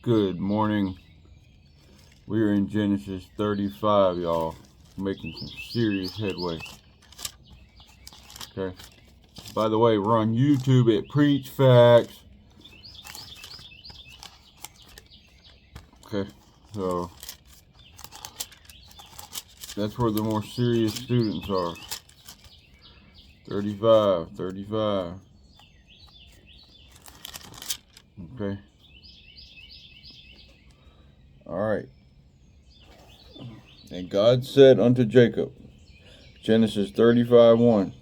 Good morning. We are in Genesis 35, y'all. Making some serious headway. Okay. By the way, we're on YouTube at Preach Facts. Okay. So that's where the more serious students are. 35. Okay. Alright. And God said unto Jacob, Genesis 35:1.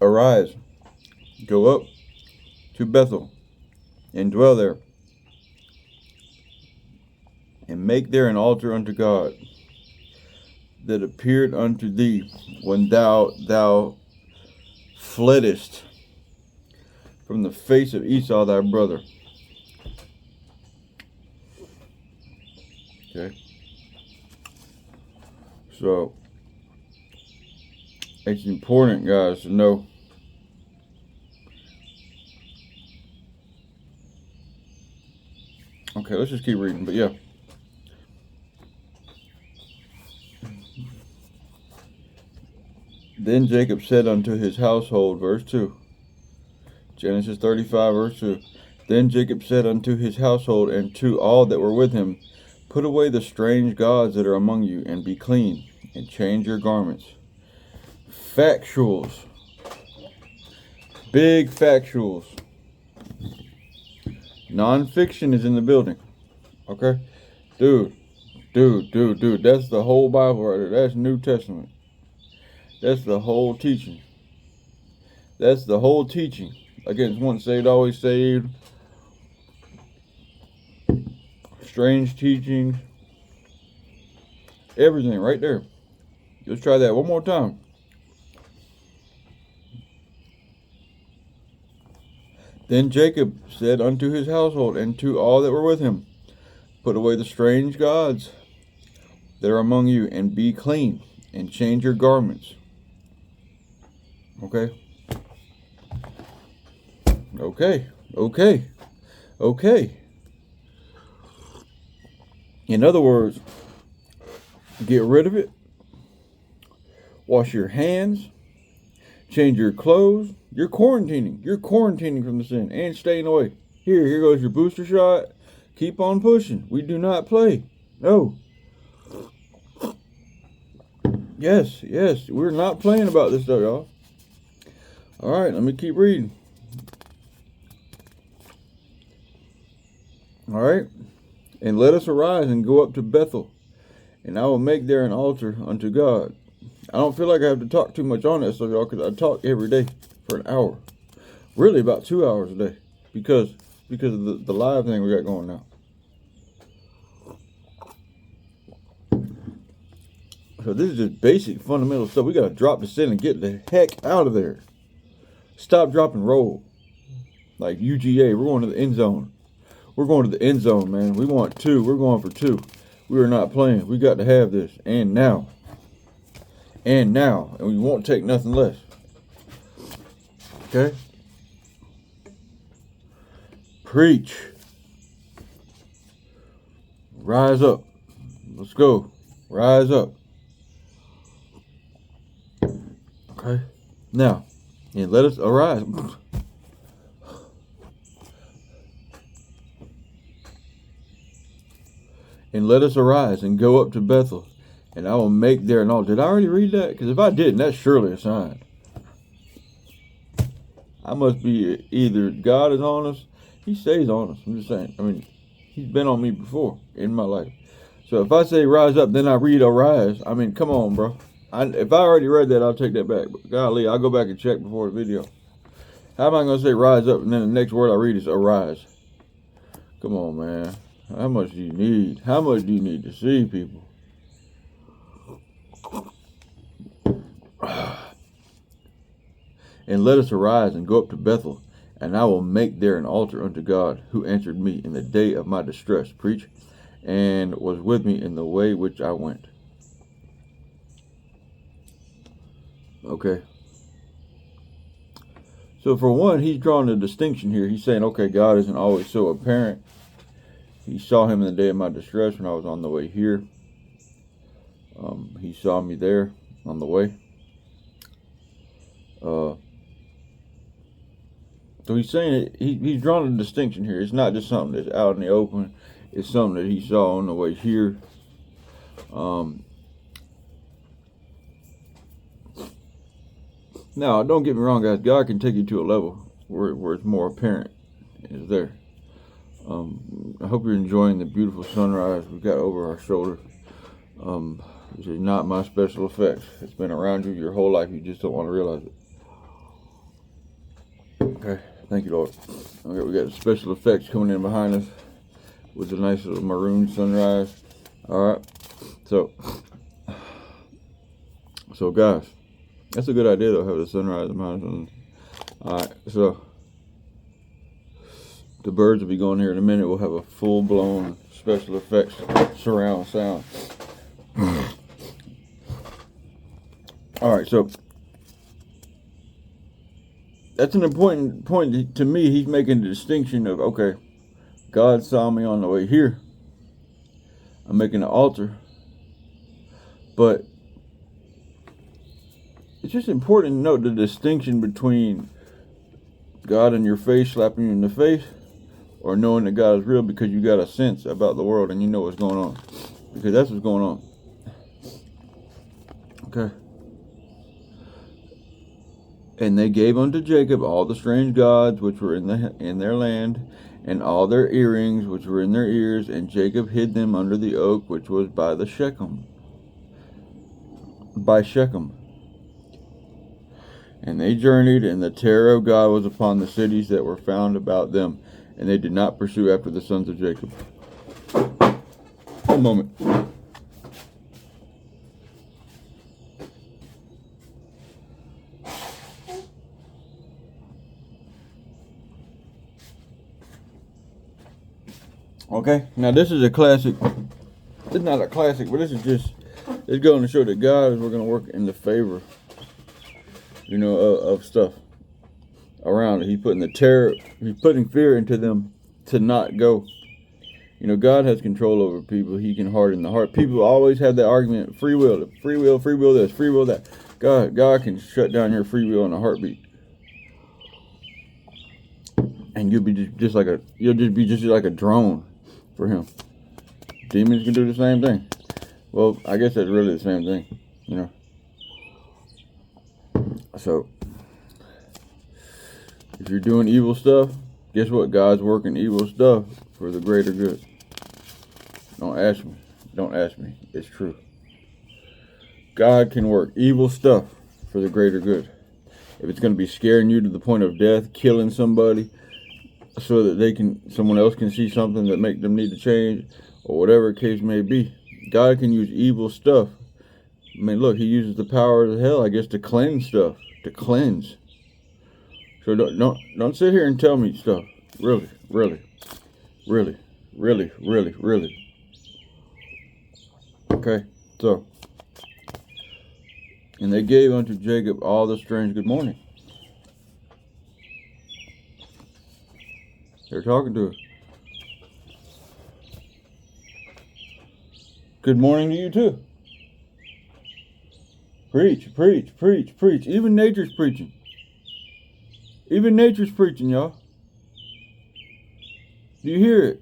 Arise, go up to Bethel, and dwell there, and make there an altar unto God, that appeared unto thee when thou fleddest from the face of Esau thy brother. Okay. So it's important, guys, to know okay, let's just keep reading, but yeah. Then Jacob said unto his household, verse 2. Genesis 35, verse 2. Then Jacob said unto his household and to all that were with him, put away the strange gods that are among you, and be clean, and change your garments. Factuals. Big factuals. Non-fiction is in the building. Okay? Dude. That's the whole Bible right there. That's New Testament. That's the whole teaching. That's the whole teaching. Against once saved, always saved. Strange teachings. Everything right there. Let's try that one more time. Then Jacob said unto his household and to all that were with him, put away the strange gods that are among you, and be clean, and change your garments. Okay? Okay. In other words, get rid of it. Wash your hands. Change your clothes. You're quarantining. You're quarantining from the sin and staying away. Here goes your booster shot. Keep on pushing. We do not play. No. Yes. We're not playing about this stuff, y'all. All right, let me keep reading. All right. And let us arise and go up to Bethel, and I will make there an altar unto God. I don't feel like I have to talk too much on that stuff, y'all, because I talk every day for an hour. Really about 2 hours a day, because of the live thing we got going now. So this is just basic fundamental stuff. We got to drop the sin and get the heck out of there. Stop, drop, and roll. Like UGA, we're going to the end zone. We're going to the end zone, man. We want 2. We're going for 2. We are not playing. We got to have this. And now. And we won't take nothing less. Okay? Preach. Rise up. Let's go. Rise up. Okay? Now, and let us arise. And let us arise and go up to Bethel, and I will make there an altar. Did I already read that? Because if I didn't, that's surely a sign. I must be either God is on us. He stays on us. I'm just saying. I mean, he's been on me before in my life. So if I say rise up, then I read arise. I mean, come on, bro. If I already read that, I'll take that back. But golly, I'll go back and check before the video. How am I going to say rise up, and then the next word I read is arise? Come on, man. How much do you need? How much do you need to see, people? And let us arise and go up to Bethel, and I will make there an altar unto God, who answered me in the day of my distress. Preach. And was with me in the way which I went. Okay. So for one, he's drawing a distinction here. He's saying, okay, God isn't always so apparent. He saw him in the day of my distress when I was on the way here. He saw me there on the way. So he's saying he's drawn a distinction here. It's not just something that's out in the open. It's something that he saw on the way here. Now, don't get me wrong, guys. God can take you to a level where it's more apparent. It's there. I hope you're enjoying the beautiful sunrise we got over our shoulder. This is not my special effects. It's been around you your whole life. You just don't want to realize it. Okay. Thank you, Lord. Okay, we got special effects coming in behind us with a nice little maroon sunrise. All right. So guys, that's a good idea though, have the sunrise behind us. All right. So the birds will be going here in a minute. We'll have a full-blown special effects surround sound. All right. So that's an important point to me. He's making the distinction of, okay, God saw me on the way here. I'm making an altar. But it's just important to note the distinction between God in your face, slapping you in the face, or knowing that God is real because you got a sense about the world and you know what's going on. Because that's what's going on. Okay. And they gave unto Jacob all the strange gods which were in their land, and all their earrings which were in their ears, and Jacob hid them under the oak which was by Shechem. And they journeyed, and the terror of God was upon the cities that were found about them, and they did not pursue after the sons of Jacob. One moment. Okay, now this is a classic. It's not a classic, but it's going to show that God is going to work in the favor, of stuff around it. He's putting fear into them to not go. God has control over people. He can harden the heart. People always have that argument, free will this, free will that. God can shut down your free will in a heartbeat. And you'll be just like a drone for him. Demons can do the same thing. Well, I guess that's really the same thing, So, if you're doing evil stuff, guess what? God's working evil stuff for the greater good. Don't ask me. It's true. God can work evil stuff for the greater good. If it's going to be scaring you to the point of death, killing somebody, so that someone else can see something that make them need to change, or whatever the case may be. God can use evil stuff. I mean, look, he uses the power of hell, I guess, to cleanse stuff, So don't sit here and tell me stuff. Really. Okay, so, and they gave unto Jacob all the strange. Good morning. They're talking to us. Good morning to you too. Preach. Even nature's preaching. Y'all. Do you hear it?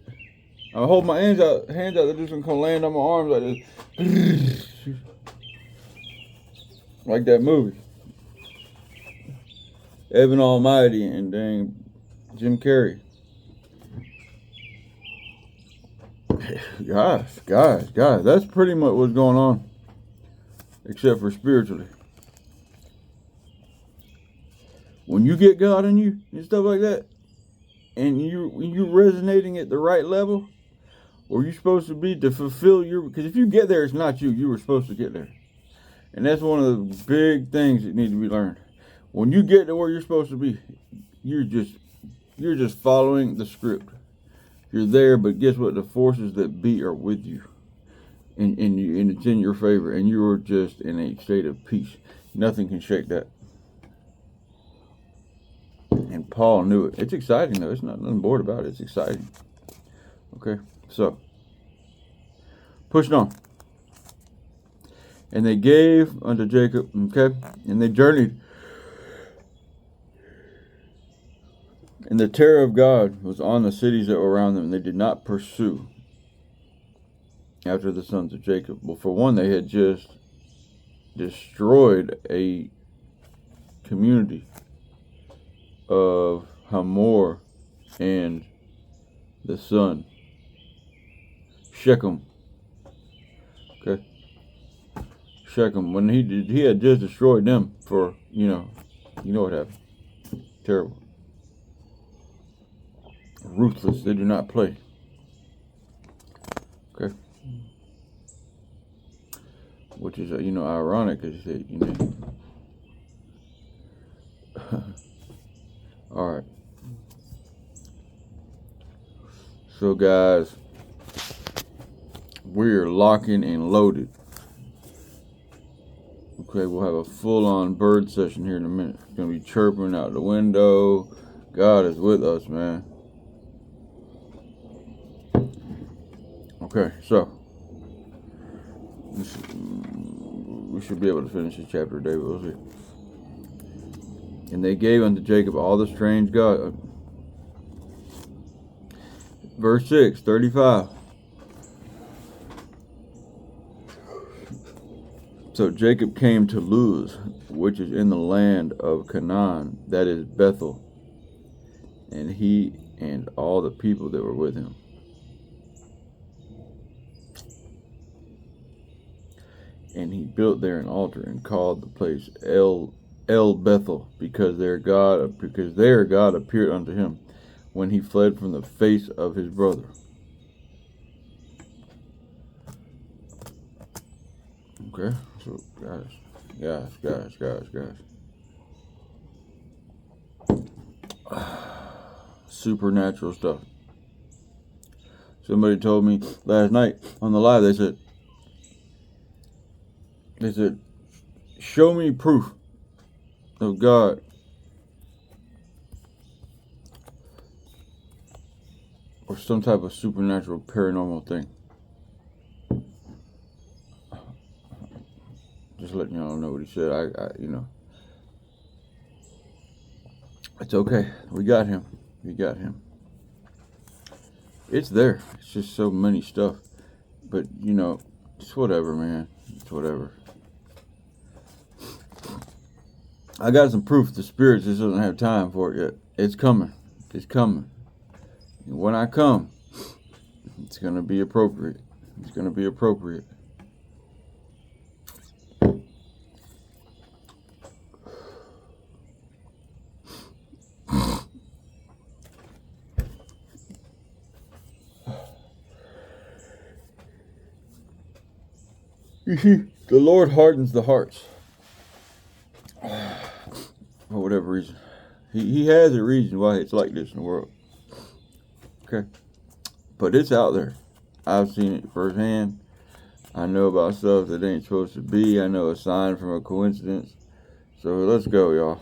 I hold my hands out. They're just gonna come land on my arms like this, like that movie, Evan Almighty and dang Jim Carrey. Guys, that's pretty much what's going on, except for spiritually. When you get God in you and stuff like that, and you're resonating at the right level, where you're supposed to be to fulfill because if you get there, it's not you were supposed to get there. And that's one of the big things that need to be learned. When you get to where you're supposed to be, you're just following the script. You're there, but guess what? The forces that be are with you. and it's in your favor, and you're just in a state of peace. Nothing can shake that. And Paul knew it. It's exciting, though. It's not nothing bored about it. It's exciting. Okay, so pushing on. And they gave unto Jacob, okay, and they journeyed. And the terror of God was on the cities that were around them. They did not pursue after the sons of Jacob. Well, for one, they had just destroyed a community of Hamor and the son, Shechem. Okay. Shechem, when he had just destroyed them for, you know what happened. Terrible. Ruthless. They do not play. Okay. Which is, ironic, because all right. So, guys, we're locking and loaded. Okay, we'll have a full-on bird session here in a minute. It's going to be chirping out the window. God is with us, man. Okay, so we should be able to finish this chapter today, but we'll see. And they gave unto Jacob all the strange gods. Verse 6, 35. So Jacob came to Luz, which is in the land of Canaan, that is Bethel, and he and all the people that were with him. And he built there an altar and called the place El Bethel, because there God appeared unto him when he fled from the face of his brother. Okay, so guys. Supernatural stuff. Somebody told me last night on the live, they said, show me proof of God or some type of supernatural paranormal thing. Just letting y'all know what he said. I it's okay. We got him. It's there. It's just so many stuff. But, it's whatever, man. It's whatever. I got some proof the Spirit just doesn't have time for it yet. It's coming. And when I come, it's going to be appropriate. You see, the Lord hardens the hearts. For whatever reason. He has a reason why it's like this in the world. Okay. But it's out there. I've seen it firsthand. I know about stuff that ain't supposed to be. I know a sign from a coincidence. So let's go, y'all.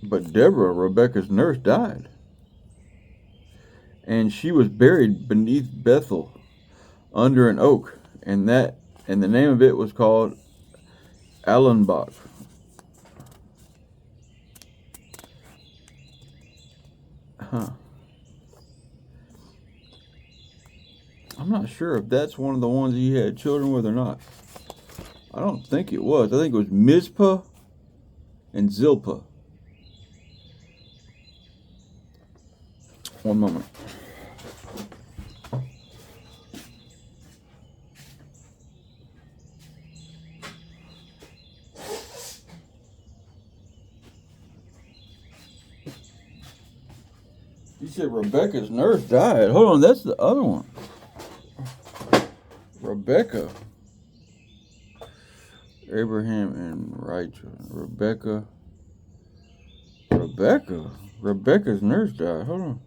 But Deborah, Rebekah's nurse, died. And she was buried beneath Bethel under an oak. And the name of it was called Allenbach. Huh. I'm not sure if that's one of the ones he had children with or not. I don't think it was. I think it was Mizpah and Zilpah. One moment. You said Rebecca's nurse died. Hold on, that's the other one. Rebecca. Abraham and Rachel. Rebecca's nurse died. Hold on.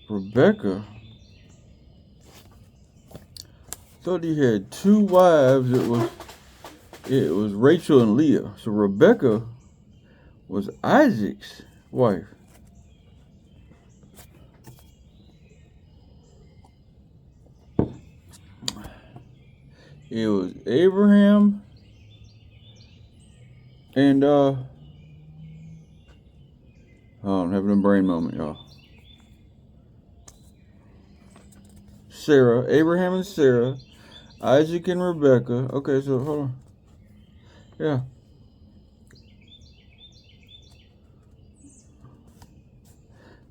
Rebecca. Thought he had 2 wives. It was Rachel and Leah. So Rebecca was Isaac's wife. It was Abraham and oh, I'm having a brain moment, y'all. Sarah, Abraham and Sarah, Isaac and Rebecca. Okay, so hold on. Yeah.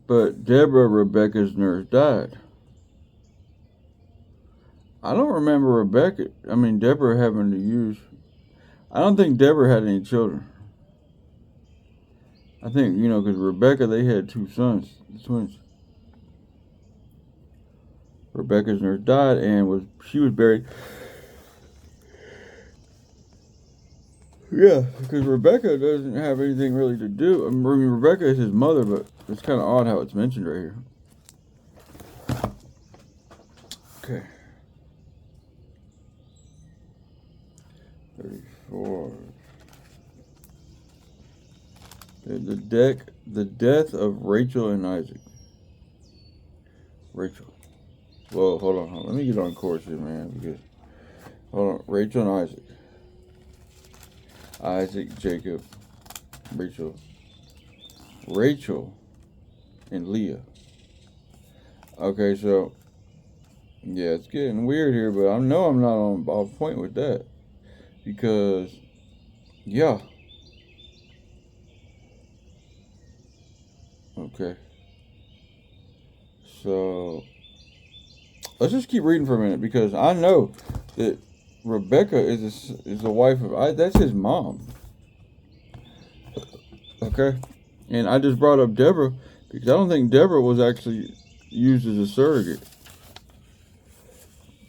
But Deborah, Rebecca's nurse, died. I don't remember Deborah having to use. I don't think Deborah had any children. I think, because Rebecca, they had 2 sons, twins. Rebecca's nurse died and she was buried. Yeah, because Rebecca doesn't have anything really to do. I mean, Rebecca is his mother, but it's kind of odd how it's mentioned right here. Okay. 34. The death of Rachel and Isaac. Rachel. Well, hold on. Let me get on course here, man. Because hold on. Rachel and Isaac. Isaac, Jacob, Rachel and Leah. Okay, so yeah, it's getting weird here, but I know I'm not on point with that because yeah. Okay. So let's just keep reading for a minute because I know that Rebecca is the wife of that's his mom. Okay, and I just brought up Deborah because I don't think Deborah was actually used as a surrogate.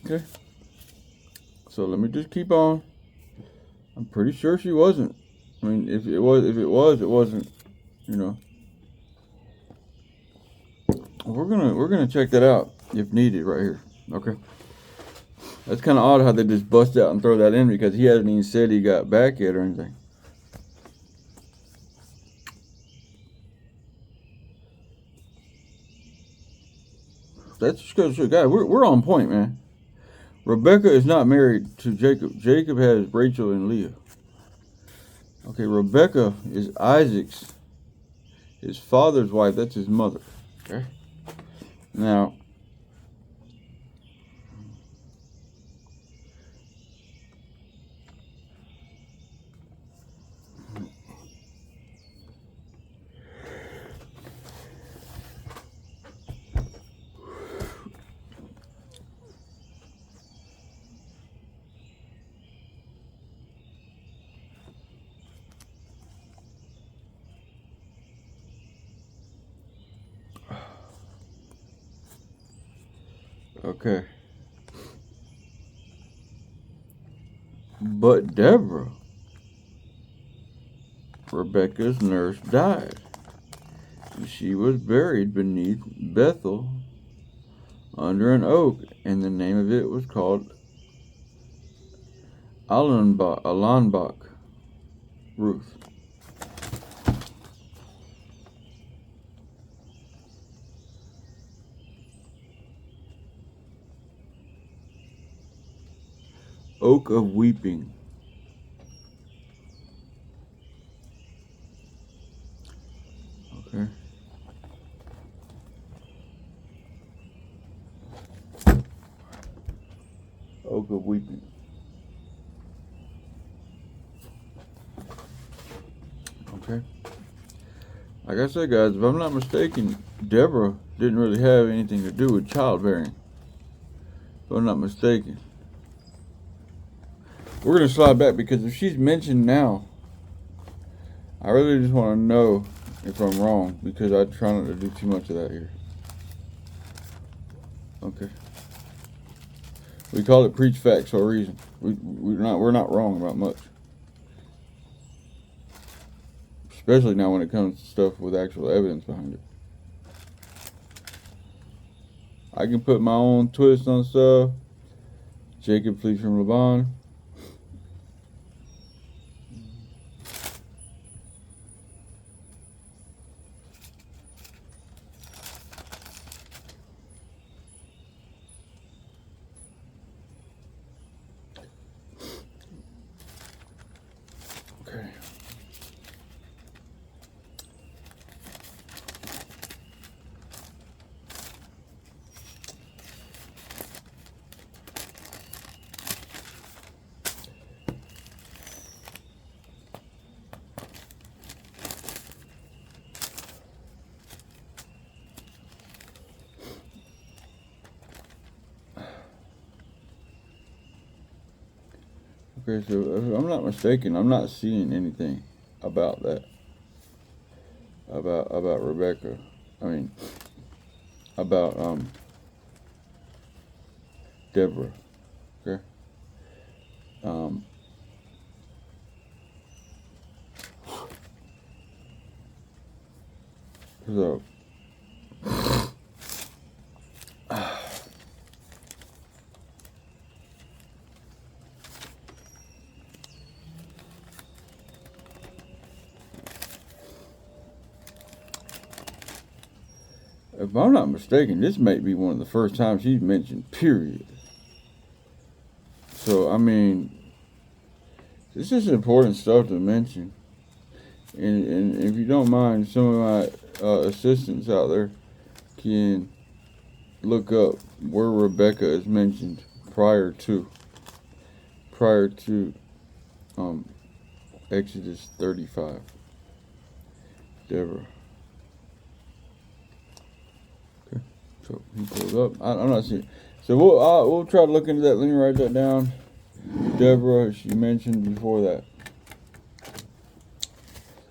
Okay, so let me just keep on. I'm pretty sure she wasn't. I mean, if it was, it wasn't. We're gonna check that out if needed right here. Okay. That's kind of odd how they just bust out and throw that in because he hasn't even said he got back yet or anything. That's just because, guys, we're on point, man. Rebecca is not married to Jacob. Jacob has Rachel and Leah. Okay, Rebecca is his father's wife. That's his mother. Okay. Now, okay. But Deborah, Rebecca's nurse, died. She was buried beneath Bethel under an oak, and the name of it was called Allanbach Ruth. Oak of Weeping. Okay. Oak of Weeping. Okay. Like I said, guys, if I'm not mistaken, Deborah didn't really have anything to do with childbearing. If I'm not mistaken. We're going to slide back because if she's mentioned now, I really just want to know if I'm wrong because I try not to do too much of that here. Okay. We call it preach facts for a reason. We're not wrong about much. Especially now when it comes to stuff with actual evidence behind it. I can put my own twist on stuff. Jacob flees from Laban. Okay. Okay, so if I'm not mistaken, I'm not seeing anything about that. About Rebecca. I mean, about Deborah. Okay. So if I'm not mistaken, this may be one of the first times she's mentioned, period. So, I mean, this is important stuff to mention. And if you don't mind, some of my assistants out there can look up where Rebecca is mentioned prior to Exodus 35. Deborah. Okay, so he pulls up. I'm not seeing. So we'll try to look into that. Let me write that down. Deborah, she mentioned before that.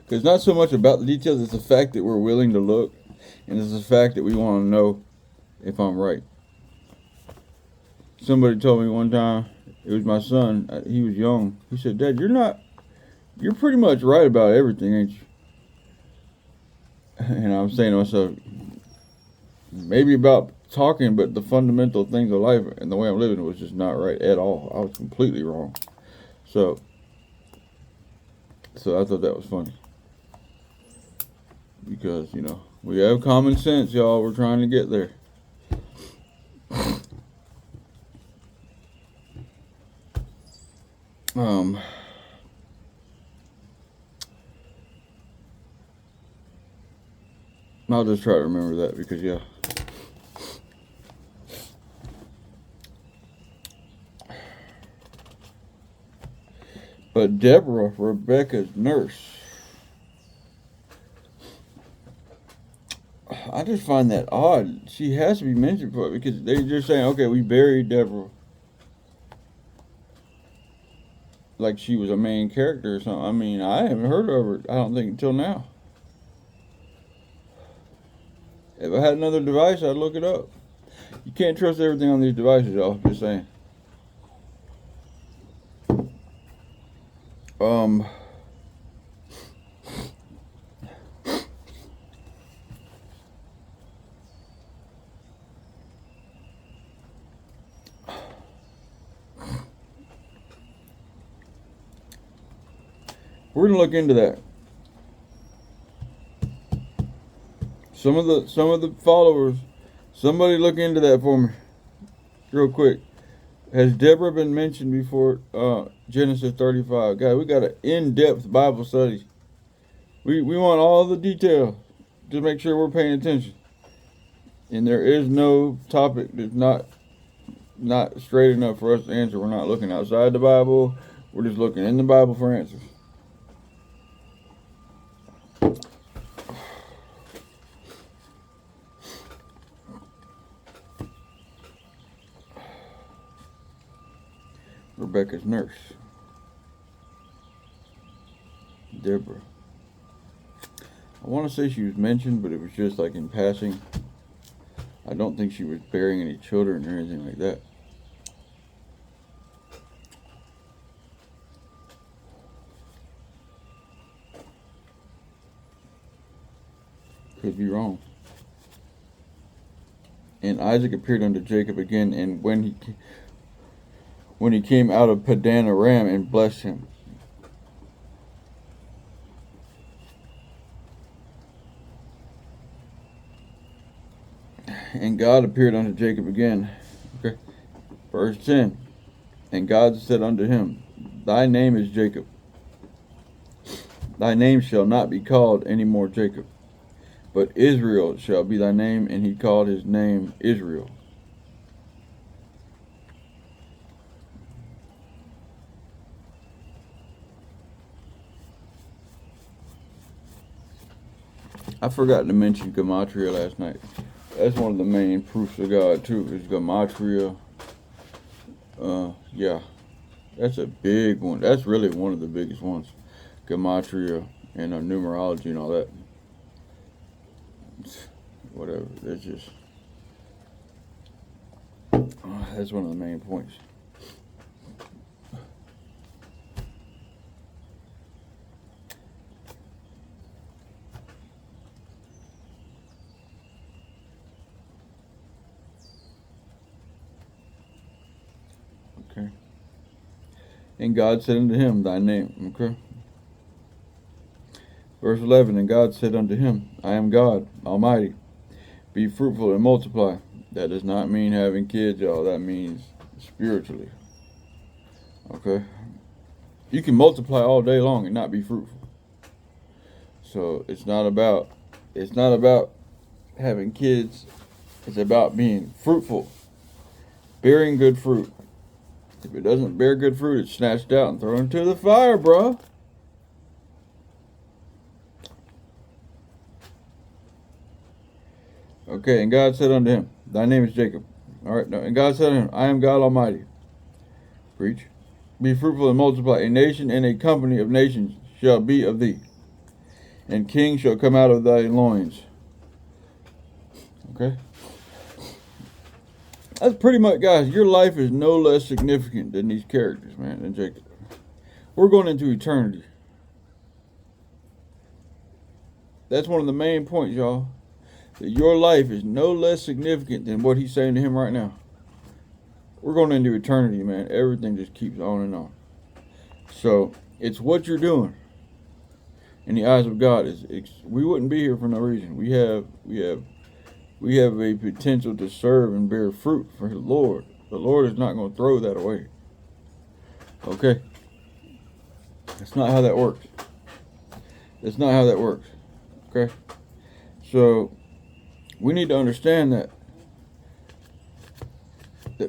Because not so much about the details, it's the fact that we're willing to look, and it's the fact that we want to know if I'm right. Somebody told me one time, it was my son, he was young. He said, "Dad, you're pretty much right about everything, ain't you?" And I'm saying to myself, maybe about talking, but the fundamental things of life and the way I'm living was just not right at all. I was completely wrong. So I thought that was funny. Because, we have common sense, y'all. We're trying to get there. I'll just try to remember that because, yeah. But Deborah, Rebecca's nurse. I just find that odd. She has to be mentioned for it because they're just saying, okay, we buried Deborah like she was a main character or something. I mean, I haven't heard of her, I don't think, until now. If I had another device, I'd look it up. You can't trust everything on these devices, y'all. Just saying. We're gonna look into that. Some of the followers, somebody look into that for me, real quick. Has Deborah been mentioned before Genesis 35? God, we got an in-depth Bible study. We want all the detail to make sure we're paying attention. And there is no topic that's not straight enough for us to answer. We're not looking outside the Bible. We're just looking in the Bible for answers. Rebecca's nurse. Deborah. I want to say she was mentioned, but it was just like in passing. I don't think she was bearing any children or anything like that. could be wrong. And Isaac appeared unto Jacob again, and when he came out of Padan Aram, and blessed him. And God appeared unto Jacob again. Okay. Verse 10. And God said unto him, Thy name is Jacob. Thy name shall not be called any more Jacob, but Israel shall be thy name. And he called his name Israel. I forgot to mention Gematria last night. That's one of the main proofs of God too, is Gematria. Yeah, that's a big one. That's really one of the biggest ones. Gematria and numerology and all that. Whatever. That's just that's one of the main points. Okay. And God said unto him, Thy name. Okay. Verse 11. And God said unto him, I am God Almighty. Be fruitful and multiply. That does not mean having kids, y'all. That means spiritually. Okay. You can multiply all day long and not be fruitful. So it's not about having kids. It's about being fruitful, bearing good fruit. If it doesn't bear good fruit, it's snatched out and thrown into the fire, bro. Okay, and God said unto him, Thy name is Jacob. All right, no, and God said unto him, I am God Almighty. Preach. Be fruitful and multiply. A nation and a company of nations shall be of thee, and kings shall come out of thy loins. Okay? That's pretty much, guys, your life is no less significant than these characters, man, than Jacob. We're going into eternity. That's one of the main points, y'all. That your life is no less significant than what he's saying to him right now. We're going into eternity, man. Everything just keeps on and on. So, it's what you're doing in the eyes of God. We wouldn't be here for no reason. We have a potential to serve and bear fruit for the Lord. The Lord is not going to throw that away. Okay? That's not how that works. That's not how that works. Okay? So, we need to understand that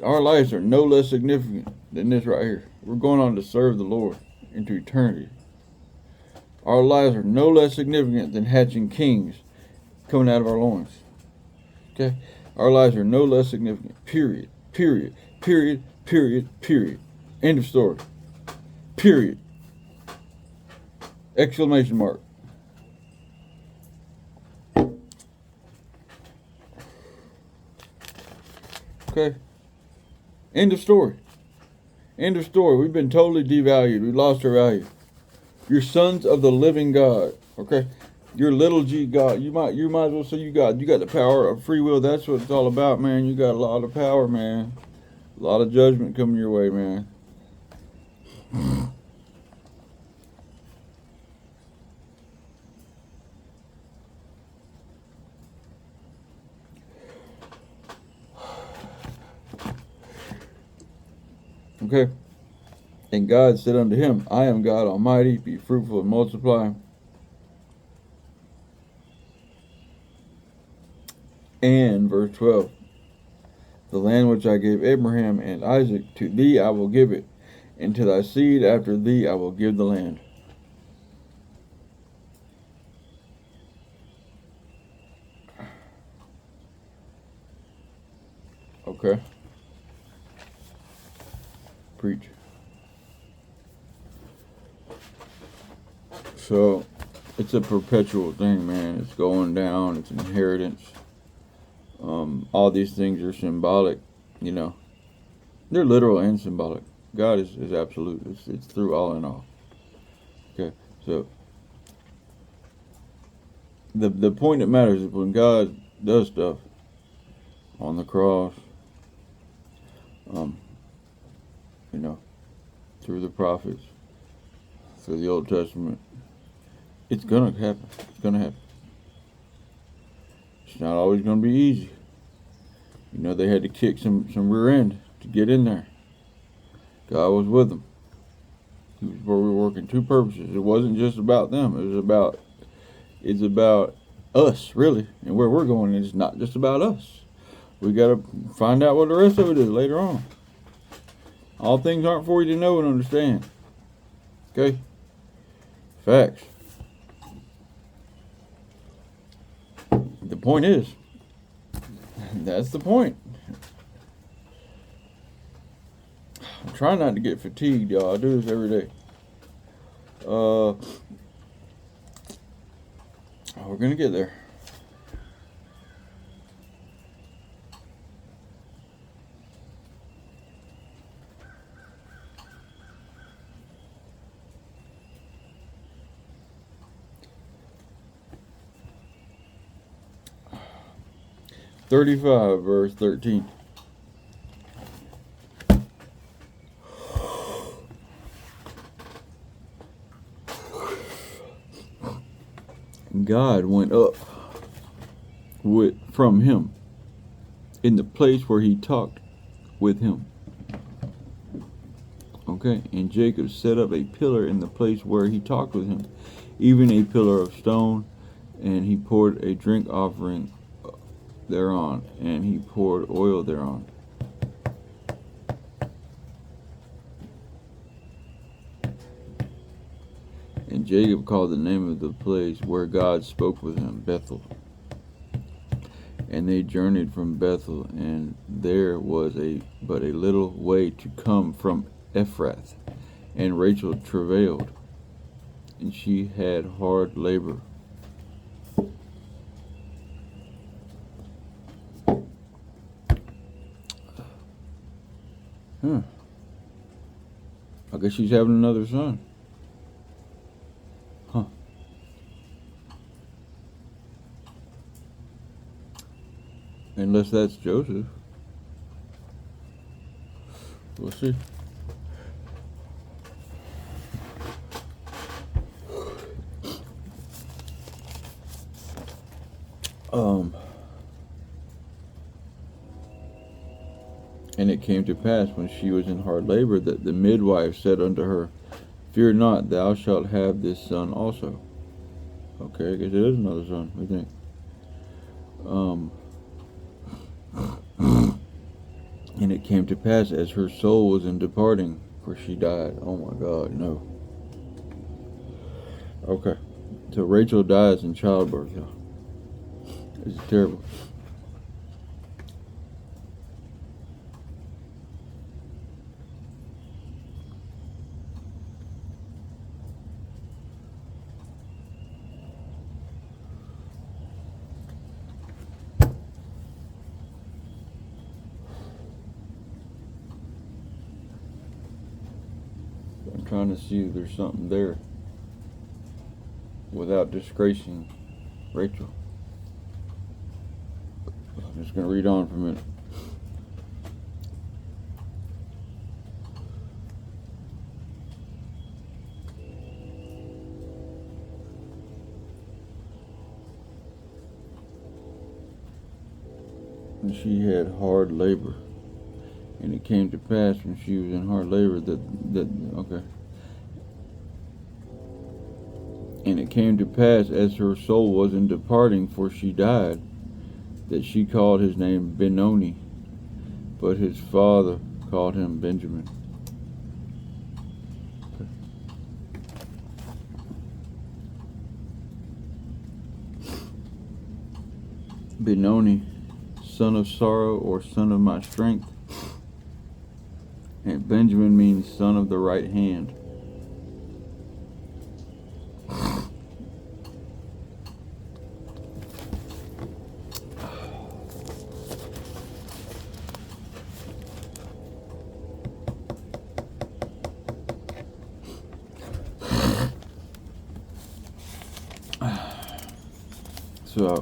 our lives are no less significant than this right here. We're going on to serve the Lord into eternity. Our lives are no less significant than hatching kings coming out of our loins. Okay? Our lives are no less significant. Period. Period. Period. Period. Period. End of story. Period. Exclamation mark. Okay? End of story. End of story. We've been totally devalued. We lost our value. You're sons of the living God. Okay? You're little G God. You might as well say you got the power of free will. That's what it's all about, man. You got a lot of power, man. A lot of judgment coming your way, man. Okay? And God said unto him, I am God Almighty. Be fruitful and multiply. And, verse 12, the land which I gave Abraham and Isaac, to thee I will give it, and to thy seed after thee I will give the land. Okay. Preach. So, it's a perpetual thing, man. It's going down. It's inheritance. All these things are symbolic, you know. They're literal and symbolic. God is absolute. It's through all and all. Okay, so the point that matters is when God does stuff on the cross, you know, through the prophets, through the Old Testament, it's gonna happen. It's gonna happen. It's not always gonna be easy. You know, they had to kick some rear end to get in there. God was with them. He was working two purposes. It wasn't just about them. It's about us, really, and where we're going. It's not just about us. We got to find out what the rest of it is later on. All things aren't for you to know and understand. Okay? Facts. The point is, that's the point. I'm trying not to get fatigued, y'all. I do this every day. We're gonna get there. (35) verse 13. God went up from him in the place where he talked with him. Okay, and Jacob set up a pillar in the place where he talked with him, even a pillar of stone, and he poured a drink offering thereon, and he poured oil thereon. And Jacob called the name of the place where God spoke with him Bethel. And they journeyed from Bethel, and there was but a little way to come from Ephrath. And Rachel travailed, and she had hard labor. I guess she's having another son. Unless that's Joseph. We'll see. And it came to pass when she was in hard labor that the midwife said unto her, Fear not, thou shalt have this son also. Okay, I guess it is another son, we think. And it came to pass as her soul was in departing, for she died. Oh my God, no. Okay, so Rachel dies in childbirth, y'all. This is terrible. I'm trying to see if there's something there without disgracing Rachel. I'm just going to read on for a minute. And she had hard labor. And it came to pass when she was in hard labor okay. And it came to pass as her soul was in departing, for she died, that she called his name Benoni, but his father called him Benjamin. Okay. Benoni, son of sorrow, or son of my strength. And Benjamin means son of the right hand. So,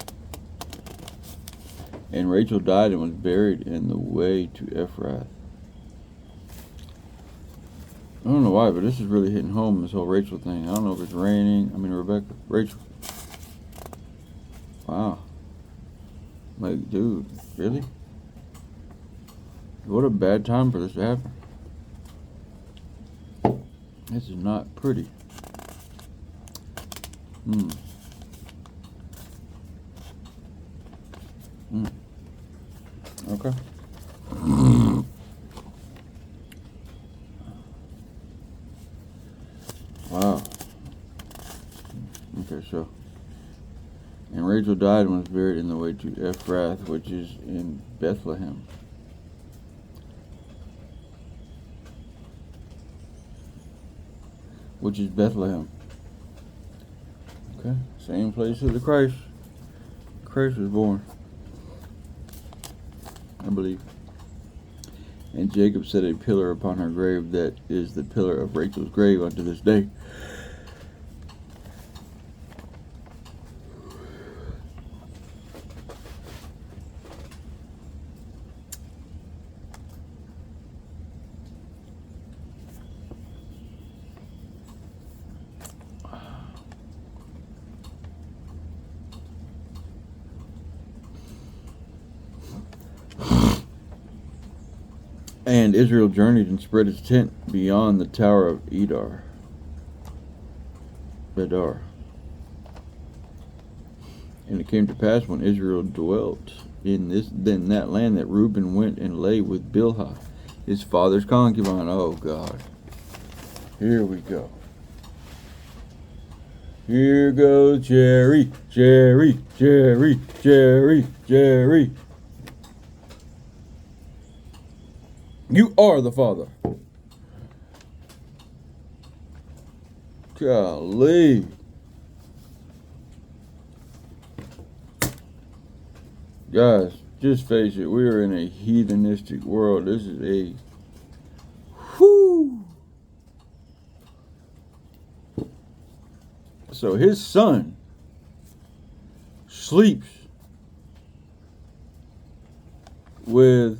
and Rachel died and was buried in the way to Ephrath. I don't know why, but this is really hitting home, this whole Rachel thing. I don't know if it's raining. I mean, Rachel. Wow. Like, dude, really? What a bad time for this to happen. This is not pretty. Okay. Wow. Okay, so. And Rachel died and was buried in the way to Ephrath, which is in Bethlehem. Which is Bethlehem. Okay, same place as the Christ was born, I believe. And Jacob set a pillar upon her grave that is the pillar of Rachel's grave unto this day. And Israel journeyed and spread its tent beyond the tower of Bedar. And it came to pass when Israel dwelt in that land that Reuben went and lay with Bilhah, his father's concubine. Oh God. Here we go. Here goes Jerry. You are the father. Golly. Guys, just face it. We are in a heathenistic world. This is a... Whoo! So his son sleeps with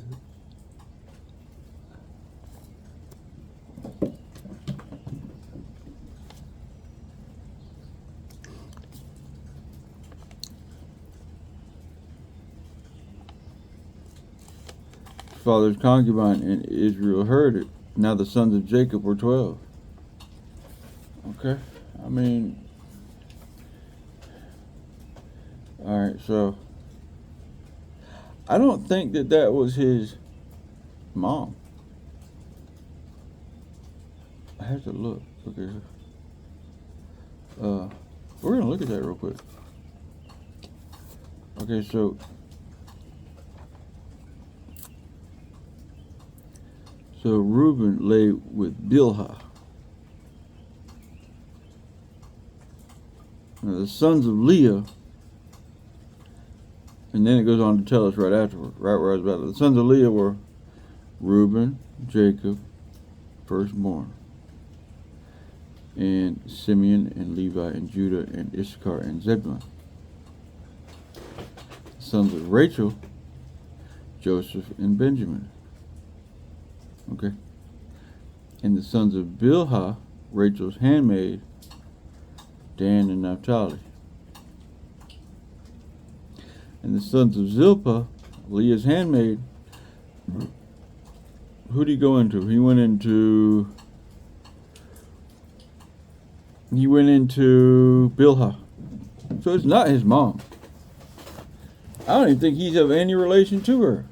father's concubine, and Israel heard it. Now the sons of Jacob were 12. Okay, I mean, all right, so I don't think that was his mom. I have to look. Okay, we're gonna look at that real quick. Okay, so Reuben lay with Bilhah. Now the sons of Leah, and then it goes on to tell us right afterward, right where I was about. The sons of Leah were Reuben, Jacob, firstborn, and Simeon and Levi and Judah and Issachar and Zebulun. The sons of Rachel, Joseph and Benjamin. Okay. And the sons of Bilhah, Rachel's handmaid, Dan and Naphtali. And the sons of Zilpah, Leah's handmaid, who did he go into? He went into Bilhah. So it's not his mom. I don't even think he's of any relation to her.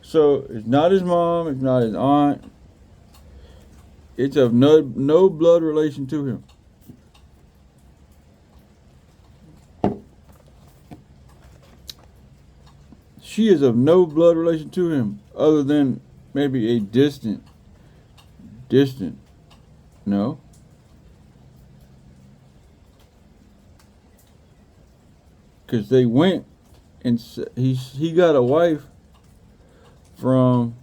So it's not his mom, it's not his aunt. It's of no blood relation to him. She is of no blood relation to him, other than maybe a distant, no. Because they went and he got a wife from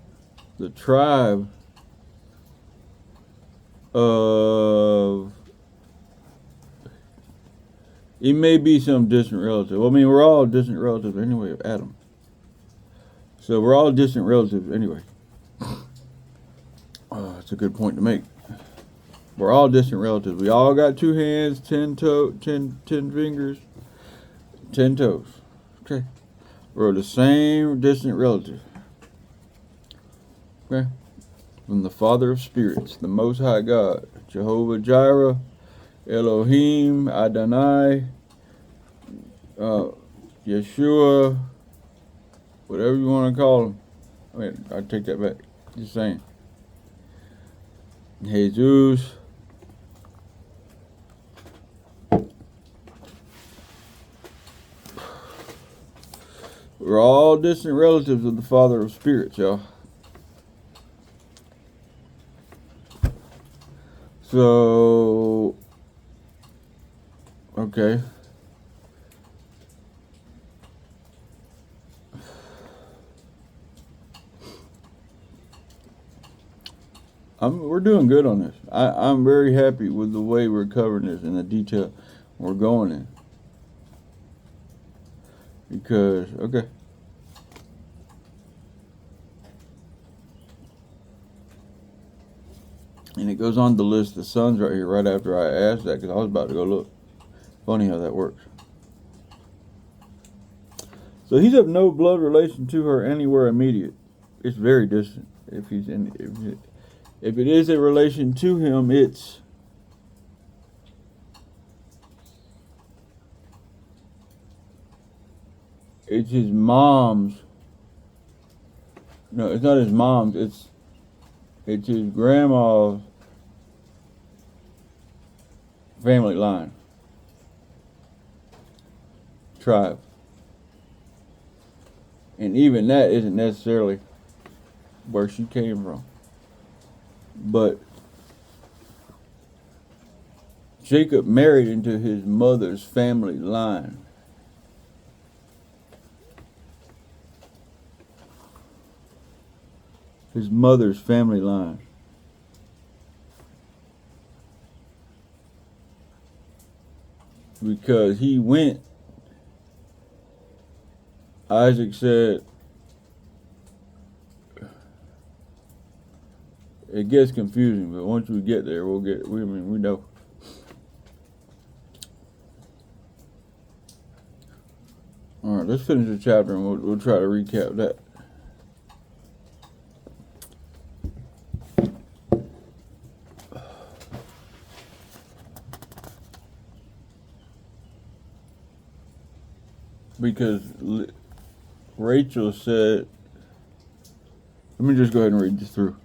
the tribe of It may be some distant relative. I mean, we're all distant relatives anyway of Adam. So we're all distant relatives anyway. That's a good point to make. We're all distant relatives. We all got 2 hands, 10 fingers, 10 toes. Okay. We're the same distant relative. Okay. From the Father of Spirits, the Most High God, Jehovah Jireh, Elohim, Adonai, Yeshua, whatever you want to call him. I mean, I take that back. Just saying. Jesus. We're all distant relatives of the Father of Spirits, y'all. So, okay. We're doing good on this. I'm very happy with the way we're covering this and the detail we're going in. Because, okay. And it goes on to list the sons right here, right after I asked that, because I was about to go look. Funny how that works. So he's of no blood relation to her anywhere immediate. It's very distant. If it is a relation to him, it's his mom's. No, it's not his mom's. It's his grandma's family line, tribe, and even that isn't necessarily where she came from. But Jacob married into his mother's family line. His mother's family line. Because he went, Isaac said, it gets confusing, but once we get there, we know. All right, let's finish the chapter and we'll try to recap that. Because Rachel said, let me just go ahead and read this through.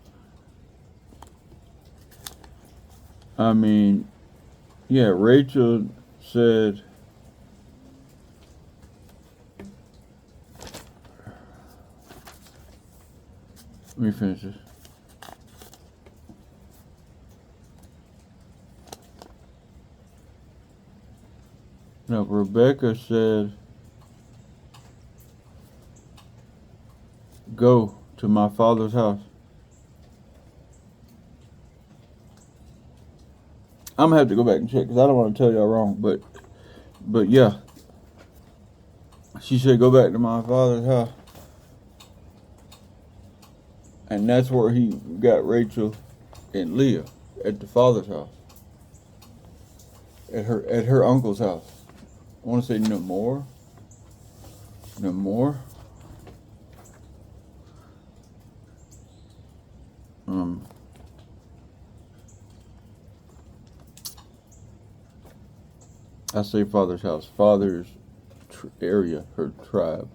I mean, yeah, Rachel said, let me finish this. No, Rebecca said, go to my father's house. I'm gonna have to go back and check because I don't want to tell y'all wrong, but yeah, she said go back to my father's house, and that's where he got Rachel and Leah, at the father's house, at her uncle's house. I want to say no more. I say father's house, father's area, her tribe,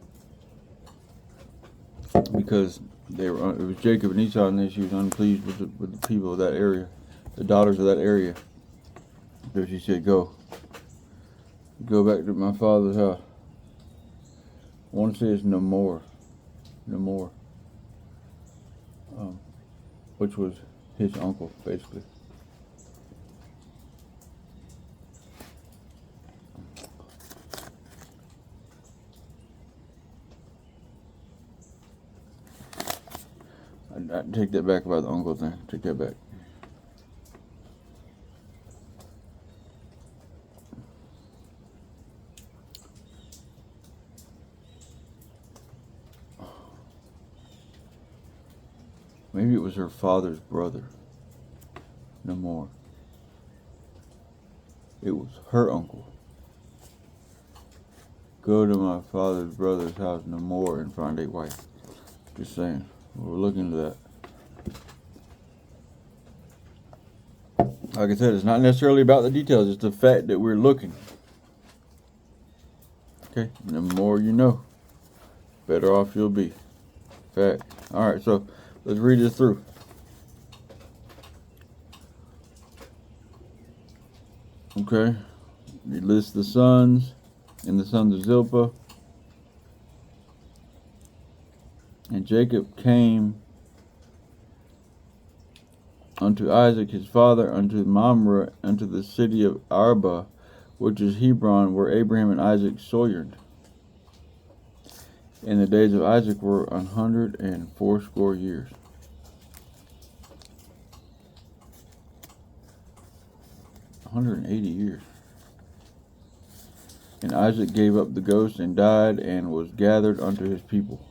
because it was Jacob and Esau, and she was unpleased with the people of that area, the daughters of that area. So she said, go back to my father's house. One says no more, which was his uncle, basically. I take that back about the uncle thing. Take that back. Maybe it was her father's brother. Namor. It was her uncle. Go to my father's brother's house, Namor, and find a wife. Just saying. We'll look into that. Like I said, it's not necessarily about the details. It's the fact that we're looking. Okay? And the more you know, better off you'll be. Fact. Alright, so let's read this through. Okay? He lists the sons and the sons of Zilpah. And Jacob came unto Isaac his father, unto Mamre, unto the city of Arba, which is Hebron, where Abraham and Isaac sojourned. And the days of Isaac were 180 years. $180. And Isaac gave up the ghost and died, and was gathered unto his people,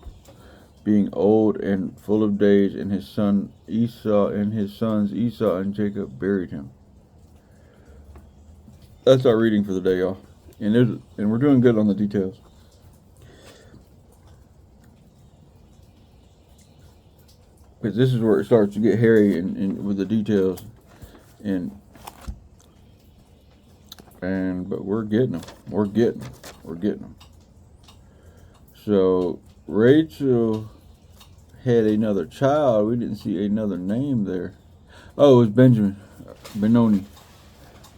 being old and full of days, and his son Esau and his sons Esau and Jacob buried him. That's our reading for the day, y'all. And we're doing good on the details. Because this is where it starts to get hairy and with the details. But we're getting them. We're getting them. So Rachel had another child. We didn't see another name there. Oh, it was Benjamin. Benoni.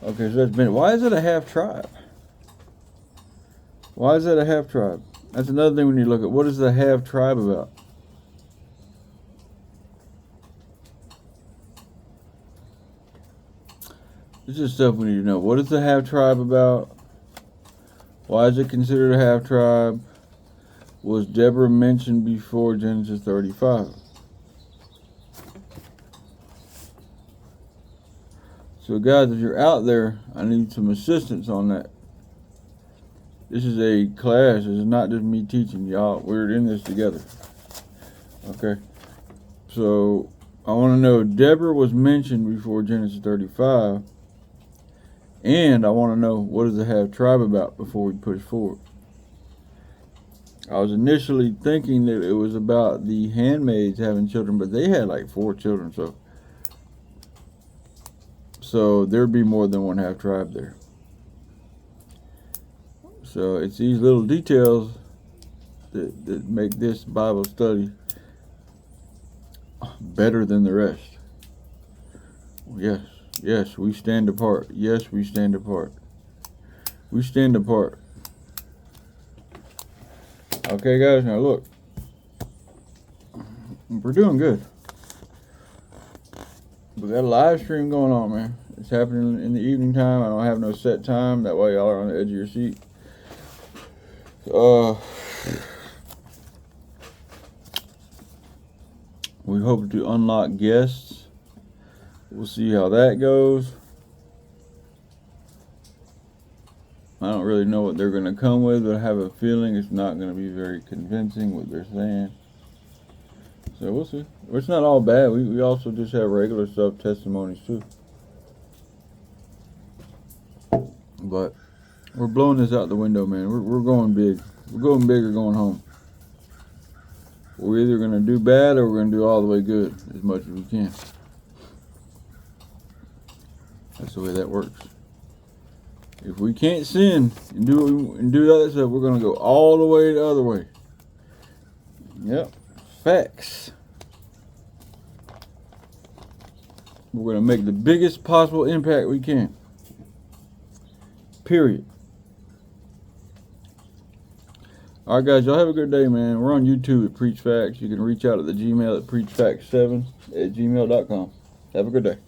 Okay, so that's Ben. Why is it a half tribe? Why is that a half tribe? That's another thing we need to look at. What is the half tribe about? This is stuff we need to know. What is the half tribe about? Why is it considered a half tribe? Was Deborah mentioned before Genesis 35? So guys, if you're out there, I need some assistance on that. This is a class. This is not just me teaching y'all. We're in this together. Okay. So I want to know, Deborah was mentioned before Genesis 35. And I want to know, what does the half tribe about before we push forward? I was initially thinking that it was about the handmaids having children, but they had like 4 children, so there'd be more than one half tribe there. So it's these little details that make this Bible study better than the rest. Yes, we stand apart. Yes, we stand apart. We stand apart. Okay, guys, now look. We're doing good. We got a live stream going on, man. It's happening in the evening time. I don't have no set time. That way y'all are on the edge of your seat. We hope to unlock guests. We'll see how that goes. I don't really know what they're going to come with, but I have a feeling it's not going to be very convincing what they're saying. So we'll see. It's not all bad. We also just have regular stuff, testimonies too. But we're blowing this out the window, man. We're going big. We're going big or going home. We're either going to do bad or we're going to do all the way good as much as we can. That's the way that works. If we can't sin and do other stuff, we're going to go all the way the other way. Yep. Facts. We're going to make the biggest possible impact we can. Period. Alright guys, y'all have a good day, man. We're on YouTube at Preach Facts. You can reach out at the Gmail at preachfacts7@gmail.com. Have a good day.